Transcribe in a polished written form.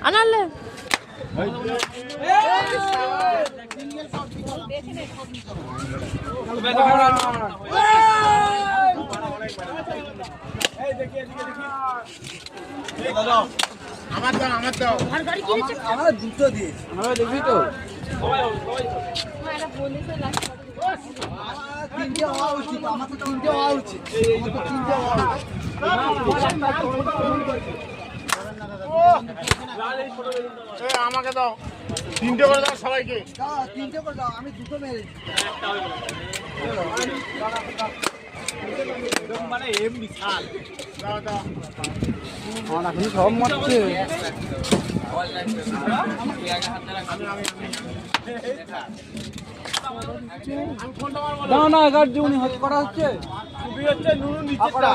আনালে আমার দুটো দিয়ে দেখবি তো তিনটে হওয়া উচিত, আমার তো তিনটে হওয়া উচিত, তিনটে হওয়া আমাকে দাও, তিনটে করে দাও সবাইকে। তিনটে করে দাও, আমি দুটো মেরেছি। মানে এম বিশাল দাও দাও এখন সব মারছে। না না গাড়ি যেমনি করা হচ্ছে হচ্ছে নুনু নিচেটা